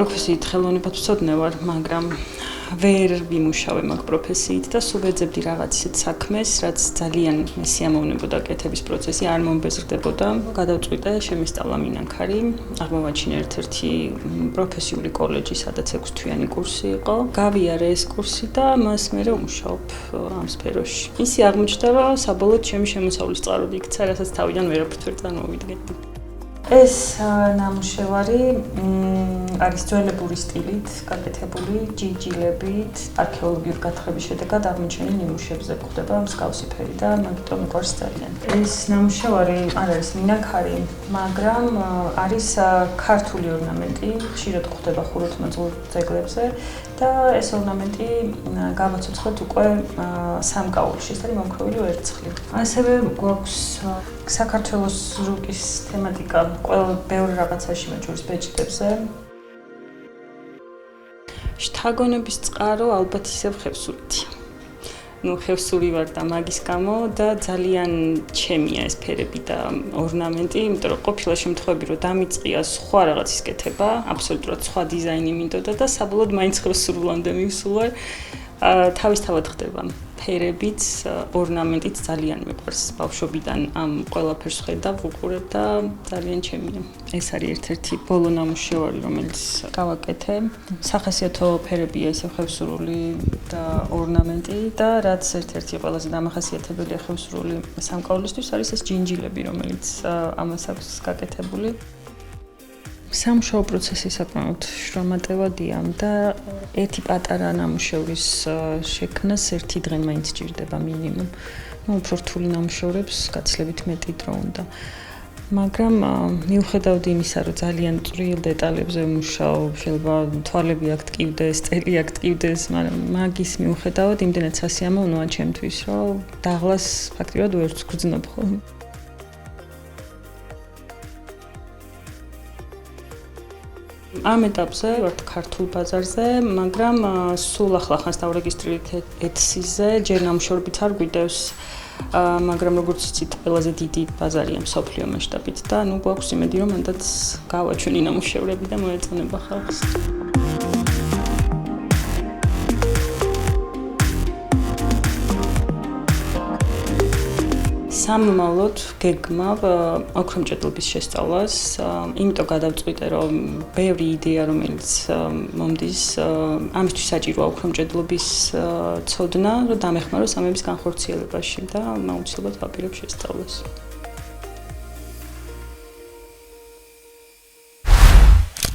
პროფესიით ხელოვნებად ვცოდნე ვარ, მაგრამ ვერ ვიმუშავე მაგ პროფესიით და სულ ვეძებდი რაღაც ისეთ საქმეს, რაც ძალიან მესიამოვნებოდა კეთების პროცესი, არ მომბეზრდებოდა. გადავწყვიტე შემისწავლა მინანქარი, აღმოვაჩინე ერთ-ერთი პროფესიული კოლეჯი, სადაც 6 თვიანი კურსი იყო. გავიარე ეს კურსი და მას მერე ვმუშაობ ამ სფეროში. ისი აღმოჩნდა, რომ საბოლოოდ ჩემი შემოსავლის წყაროდი იქცა, რასაც თავიდან ვერაფრით ვერ წარმოვიდგენდი. ეს ნამუშევარი არის ძველებური სტილით გაკეთებული ჯიჯილებით, არქეოლოგიური გათხრების შედეგად აღმოჩენილ ნიმუშებზე გვხვდება მსგავსი ფერი და მაგიტომ მიყვარს ძალიან. ეს ნამუშევარი არ არის მინანქარი, მაგრამ არის ქართული ორნამენტი, ხშირად გვხვდება ხუროთმოძღვრ ძეგლებზე და ეს ორნამენტი გავაცოცხლეთ უკვე სამკაულში, ეს არის მომქროვილი ვერცხლი. ასევე გვაქვს საქართველოს რუკის თემატიკა ყველა ბევრი რაღაცაში მათ ბეჭდებზე. შთაგონების წყარო ალბათ ისევ ხევსურეთია. ხევსური ვარ და მაგის გამო და ძალიან ჩემია ეს ფერები და ორნამენტი, იმიტომ რომ ყოფილა შემთხვევები რომ დამიწყია სხვა რაღაცის კეთება, აბსოლუტურად სხვა დიზაინი მინდოდა და საბოლოოდ მაინც ხევსურლამდე მივსულვარ. თავისთავად ხდება ფერებიც, ორნამენტიც ძალიან მიყვარს ბავშვობიდან ამ ყველაფერს ხედავ, ვუყურებ და ძალიან ჩემია. ეს არის ერთ-ერთი ბოლო ნამუშევარი, რომელიც გავაკეთე. სახასიათო ფერებია ისე ხევსურული და ორნამენტი და რაც ერთ-ერთი ყველაზე დამახასიათებელია ხევსურული სამკაულისთვის არის ეს ჯინჯილები, რომელიც ამას აქვს გაკეთებული. სამუშაო პროცესი საკმაოდ შრომატევადია და ერთი პატარა ნამუშევრის შექმნას ერთი დღე მაინც სჭირდება მინიმუმ. უფრო რთული ნამუშევრებს გაცილებით მეტი დრო უნდა. მაგრამ მიუხედავად იმისა, რომ ძალიან წვრილ დეტალებზე ვმუშაობ, შეიძლება თვალები აქ ტკივდეს, წელი აქ ტკივდეს, მაგრამ მაგის მიუხედავად იმდენად სასიამოვნოა ჩემთვის, რომ დაღლას ფაქტიურად ვერც გვძნობ ხოლმე. ამ ეტაპზე ვართ ქართულ ბაზარზე, მაგრამ სულ ახლა დავრეგისტრირეთ etsy-ზე, ჯერ ნამუშევრებიც არ გვიდევს, მაგრამ როგორც იცით, ყველაზე დიდი ბაზარია მსოფლიო მასშტაბით და ნუ გვაქვს იმედი, რომ მანდაც გავაჩვენი ნამუშევრები და მოეწონება ხალხს. სამომავლოდ გეგმავ ოქრომჭედლობის შესწავლას, იმიტომ გადავწყვიტე, რომ ბევრი იდეა, რომელიც მომდის, ამისთვის საჭიროა ოქრომჭედლობის ცოდნა, რომ დამეხმაროს ამების განხორციელებაში და აუცილებლად ვაპირებ შესწავლას.